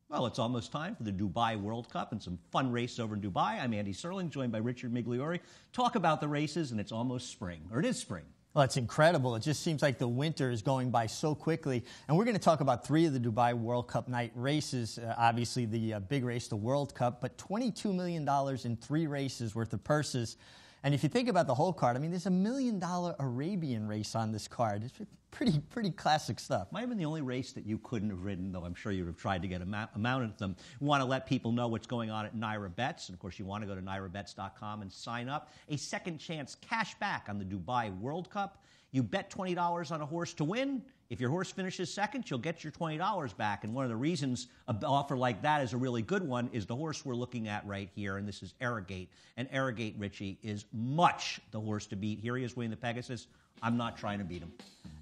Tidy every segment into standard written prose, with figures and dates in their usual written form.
Well, it's almost time for the Dubai World Cup and some fun races over in Dubai. I'm Andy Serling, joined by Richard Migliore. Talk about the races, and it's almost spring, or it is spring. Well, it's incredible. It just seems like the winter is going by so quickly. And we're going to talk about 3 of the Dubai World Cup night races. Obviously, the big race, the World Cup, but $22 million in 3 races worth of purses. And if you think about the whole card, I mean, there's $1 million Arabian race on this card. It's pretty classic stuff. Might have been the only race that you couldn't have ridden, though I'm sure you would have tried to get a mount of them. We want to let people know what's going on at Naira Bets. And, of course, you want to go to nairabets.com and sign up. A second chance cash back on the Dubai World Cup. You bet $20 on a horse to win. If your horse finishes second, you'll get your $20 back. And one of the reasons an offer like that is a really good one is the horse we're looking at right here, and this is Arrogate. And Arrogate, Richie, is much the horse to beat. Here he is winning the Pegasus. I'm not trying to beat him.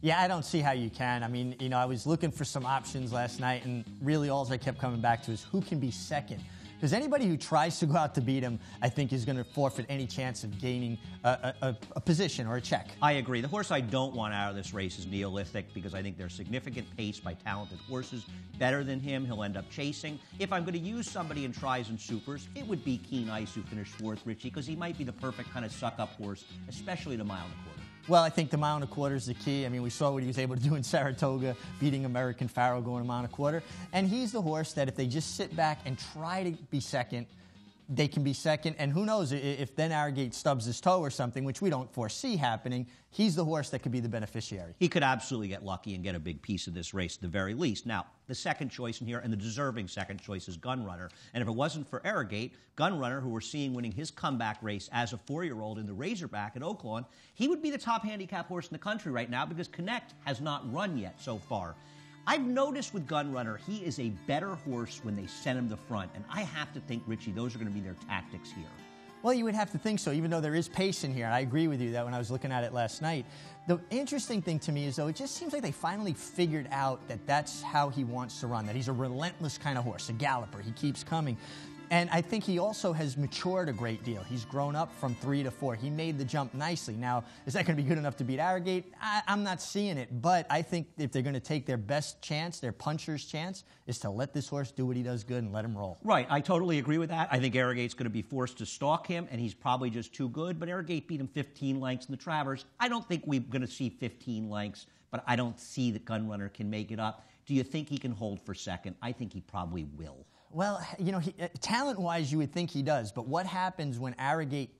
Yeah, I don't see how you can. I mean, you know, I was looking for some options last night, and really all I kept coming back to is who can be second. Because anybody who tries to go out to beat him, I think, is going to forfeit any chance of gaining a position or a check. I agree. The horse I don't want out of this race is Neolithic, because I think there's significant pace by talented horses. Better than him, he'll end up chasing. If I'm going to use somebody in tries and supers, it would be Keen Ice, who finished 4th, Richie, because he might be the perfect kind of suck-up horse, especially the mile and a quarter. Well, I think the mile and a quarter is the key. I mean, we saw what he was able to do in Saratoga, beating American Pharaoh going a mile and a quarter. And he's the horse that if they just sit back and try to be second, they can be second. And who knows, if then Arrogate stubs his toe or something, which we don't foresee happening, he's the horse that could be the beneficiary. He could absolutely get lucky and get a big piece of this race at the very least. Now, the second choice in here, and the deserving second choice, is Gunrunner. And if it wasn't for Arrogate, Gunrunner, who we're seeing winning his comeback race as a 4-year-old in the Razorback at Oaklawn, he would be the top handicap horse in the country right now, because Connect has not run yet so far. I've noticed with Gunrunner, he is a better horse when they send him the front. And I have to think, Richie, those are going to be their tactics here. Well, you would have to think so, even though there is pace in here. And I agree with you that when I was looking at it last night. The interesting thing to me is, though, it just seems like they finally figured out that that's how he wants to run, that he's a relentless kind of horse, a galloper. He keeps coming. And I think he also has matured a great deal. He's grown up from 3 to 4. He made the jump nicely. Now, is that going to be good enough to beat Arrogate? I'm not seeing it. But I think if they're going to take their best chance, their puncher's chance, is to let this horse do what he does good and let him roll. Right. I totally agree with that. I think Arrogate's going to be forced to stalk him, and he's probably just too good. But Arrogate beat him 15 lengths in the Travers. I don't think we're going to see 15 lengths, but I don't see that Gunrunner can make it up. Do you think he can hold for second? I think he probably will. Well, you know, talent-wise, you would think he does. But what happens when Arrogate,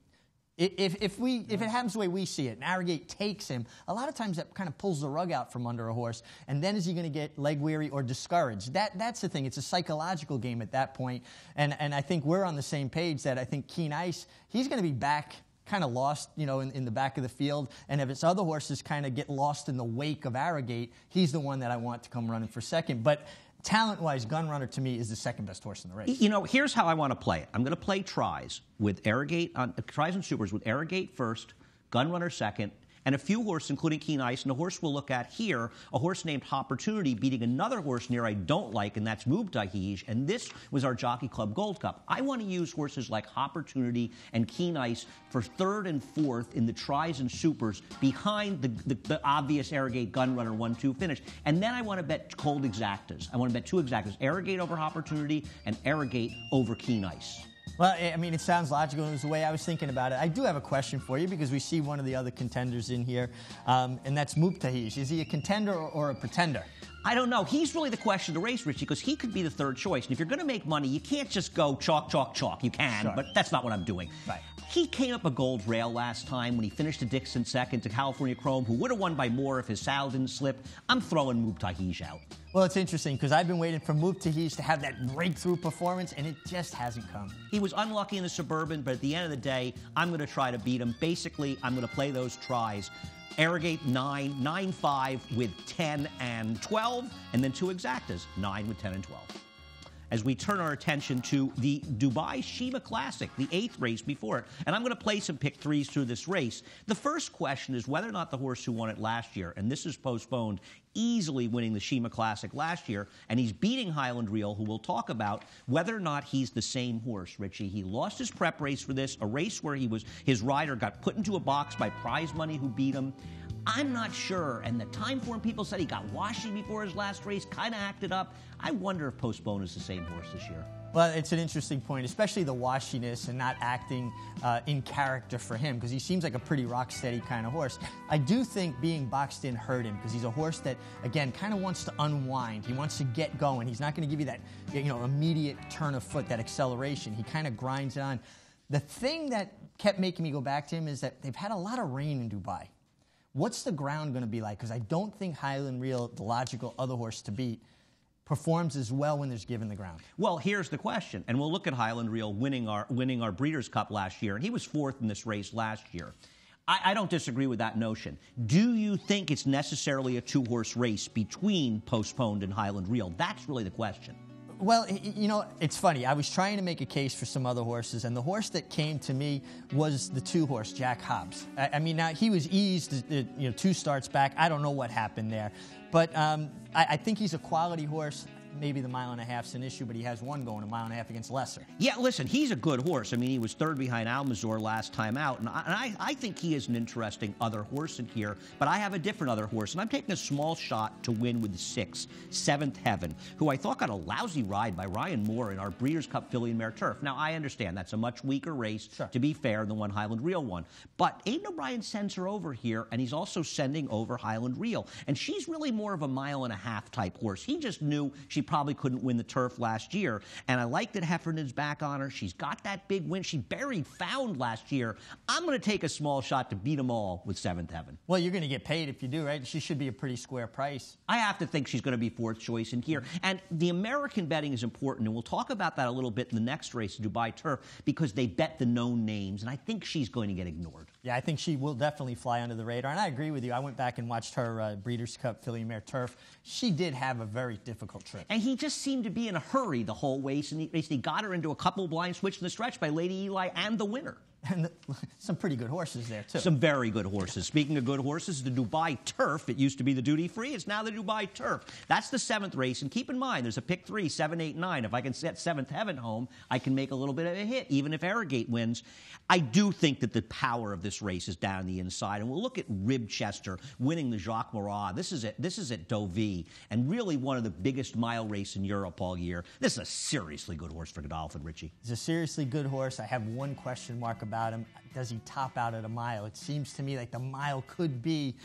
if it happens the way we see it, and Arrogate takes him, a lot of times that kind of pulls the rug out from under a horse. And then is he going to get leg-weary or discouraged? That's the thing. It's a psychological game at that point. And I think we're on the same page that I think Keen Ice, he's going to be back kind of lost, you know, in the back of the field. And if his other horses kind of get lost in the wake of Arrogate, he's the one that I want to come running for second. But talent-wise, Gunrunner, to me, is the second best horse in the race. You know, here's how I want to play it. I'm going to play tries with Arrogate, tries and supers with Arrogate first, Gunrunner second, and a few horses, including Keen Ice. And a horse we'll look at here, a horse named Opportunity, beating another horse near I don't like, and that's Mubtahij. And this was our Jockey Club Gold Cup. I want to use horses like Opportunity and Keen Ice for 3rd and 4th in the tries and supers behind the obvious Arrogate Gunrunner 1-2 finish. And then I want to bet cold exactas. I want to bet 2 exactas, Arrogate over Opportunity and Arrogate over Keen Ice. Well, I mean, it sounds logical. It was the way I was thinking about it. I do have a question for you, because we see one of the other contenders in here, and that's Mubtahij. Is he a contender or a pretender? I don't know. He's really the question of the race, Richie, because he could be the 3rd choice. And if you're going to make money, you can't just go chalk, chalk, chalk. You can, sure, but that's not what I'm doing. Right. He came up a gold rail last time when he finished a Dixon second to California Chrome, who would have won by more if his saddle didn't slip. I'm throwing Mubtahij out. Well, it's interesting, because I've been waiting for Mubtahij to have that breakthrough performance, and it just hasn't come. He was unlucky in the Suburban, but at the end of the day, I'm going to try to beat him. Basically, I'm going to play those tries. Arrogate 9, 9-5 with 10 and 12, and then 2 exactas, 9 with 10 and 12. As we turn our attention to the Dubai Shima Classic, the 8th race before it. And I'm going to play some pick 3s through this race. The first question is whether or not the horse who won it last year, and this is postponed, easily winning the Shima Classic last year, and he's beating Highland Reel, who we'll talk about, whether or not he's the same horse, Richie. He lost his prep race for this, a race where his rider got put into a box by prize money who beat him. I'm not sure. And the time form people said he got washy before his last race, kind of acted up. I wonder if Postpone is the same horse this year. Well, it's an interesting point, especially the washiness and not acting in character for him, because he seems like a pretty rock-steady kind of horse. I do think being boxed in hurt him, because he's a horse that, again, kind of wants to unwind. He wants to get going. He's not going to give you that, immediate turn of foot, that acceleration. He kind of grinds it on. The thing that kept making me go back to him is that they've had a lot of rain in Dubai. What's the ground going to be like? Because I don't think Highland Reel, the logical other horse to beat, performs as well when there's given the ground. Well, here's the question, and we'll look at Highland Reel winning our Breeders' Cup last year, and he was 4th in this race last year. I don't disagree with that notion. Do you think it's necessarily a 2-horse race between Postponed and Highland Reel? That's really the question. Well, it's funny. I was trying to make a case for some other horses, and the horse that came to me was the 2-horse, Jack Hobbs. I mean, now he was eased, 2 starts back. I don't know what happened there. But I think he's a quality horse. Maybe the 1.5 miles an issue, but he has one going 1.5 miles against Lesser. Yeah, listen, he's a good horse. I mean, he was 3rd behind Almazor last time out, and I think he is an interesting other horse in here, but I have a different other horse, and I'm taking a small shot to win with the 6, 7th Heaven, who I thought got a lousy ride by Ryan Moore in our Breeders' Cup Filly and Mare Turf. Now, I understand that's a much weaker race, sure, to be fair, than one Highland Reel won, but Aidan O'Brien sends her over here, and he's also sending over Highland Reel, and she's really more of a 1.5 mile type horse. He just knew she probably couldn't win the turf last year, and I like that Heffernan's back on her. She's got that big win. She buried Found last year. I'm going to take a small shot to beat them all with 7th Heaven. Well, you're going to get paid if you do, right? She should be a pretty square price. I have to think she's going to be 4th choice in here. And the American betting is important, and we'll talk about that a little bit in the next race, Dubai Turf, because they bet the known names, and I think she's going to get ignored. Yeah, I think she will definitely fly under the radar, and I agree with you. I went back and watched her Breeders' Cup Filly and Mare Turf. She did have a very difficult trip. And he just seemed to be in a hurry the whole race, and he got her into a couple blind switch in the stretch by Lady Eli and the winner. And some pretty good horses there, too. Some very good horses. Speaking of good horses, the Dubai Turf. It used to be the Duty Free. It's now the Dubai Turf. That's the 7th race. And keep in mind, there's a pick 3, 7, 8, 9. If I can set 7th Heaven home, I can make a little bit of a hit, even if Arrogate wins. I do think that the power of this race is down the inside. And we'll look at Ribchester winning the Jacques Marat. This is at Deauville, and really one of the biggest mile race in Europe all year. This is a seriously good horse for Godolphin, Richie. He's a seriously good horse. I have one question mark about him. Does he top out at a mile? It seems to me like the mile could be,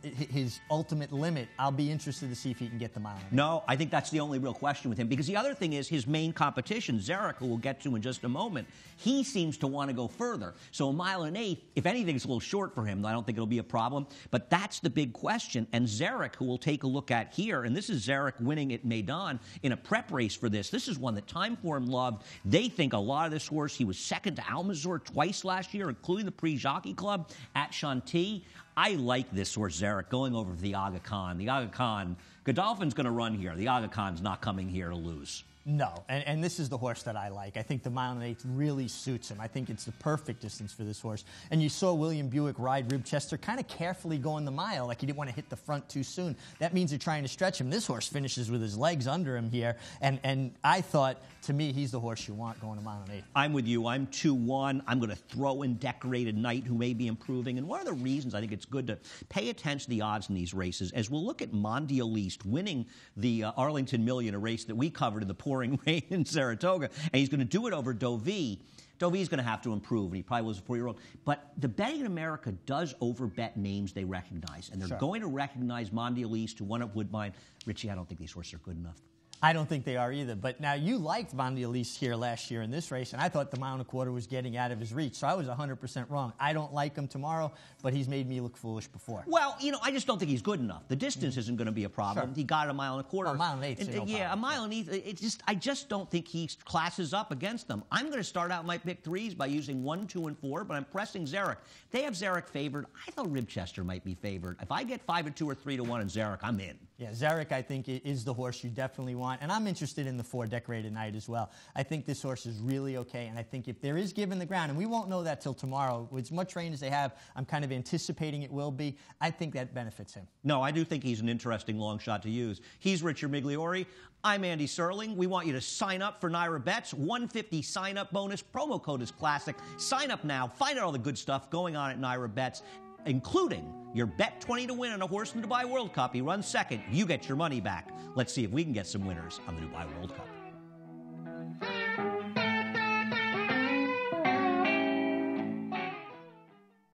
his ultimate limit. I'll be interested to see if he can get the mile. No, I think that's the only real question with him, because the other thing is his main competition, Zarek, who we'll get to in just a moment, he seems to want to go further. So 1.8 miles, if anything, is a little short for him. I don't think it'll be a problem, but that's the big question. And Zarek, who we'll take a look at here, and this is Zarek winning at Maidan in a prep race for this. This is one that Timeform loved. They think a lot of this horse. He was 2nd to Almazor twice last year, including the Prix Jockey Club at Chantilly. I like this horse, Zarek, going over to the Aga Khan. The Aga Khan, Godolphin's going to run here. The Aga Khan's not coming here to lose. No, and this is the horse that I like. I think the 1.8 miles really suits him. I think it's the perfect distance for this horse. And you saw William Buick ride Ribchester kind of carefully going the mile, like he didn't want to hit the front too soon. That means they're trying to stretch him. This horse finishes with his legs under him here, and I thought, to me, he's the horse you want going 1.8 miles. I'm with you. I'm 2-1. I'm going to throw in Decorated Knight, who may be improving. And one of the reasons I think it's good to pay attention to the odds in these races, as we'll look at Mondial East winning the Arlington Million, a race that we covered in the pouring rain in Saratoga, and he's going to do it over Deauville. Deauville's going to have to improve, and he probably was a 4-year-old. But the betting in America does overbet names they recognize, and they're going to recognize Mondial East, who won at Woodbine. Richie, I don't think these horses are good enough. I don't think they are either. But now you liked Mondial East here last year in this race, and I thought the 1.25 miles was getting out of his reach. So I was 100% wrong. I don't like him tomorrow, but he's made me look foolish before. Well, I just don't think he's good enough. The distance isn't going to be a problem. Sure. He got 1.25 miles. Well, 1.8 miles. No yeah, 1.8 miles. I just don't think he classes up against them. I'm going to start out my pick 3s by using 1, 2, and 4, but I'm pressing Zarek. They have Zarek favored. I thought Ribchester might be favored. If I get 5-2 or 3-1 and Zarek, I'm in. Yeah, Zarek, I think, is the horse you definitely want. And I'm interested in the 4 Decorated Knight as well. I think this horse is really okay. And I think if there is given the ground, and we won't know that till tomorrow, with as much rain as they have, I'm kind of anticipating it will be. I think that benefits him. No, I do think he's an interesting long shot to use. He's Richard Migliore. I'm Andy Serling. We want you to sign up for Naira Bets. $150 sign-up bonus. Promo code is classic. Sign up now. Find out all the good stuff going on at Naira Bets. including your bet 20 to win on a horse in the Dubai World Cup. He runs second. You get your money back. Let's see if we can get some winners on the Dubai World Cup.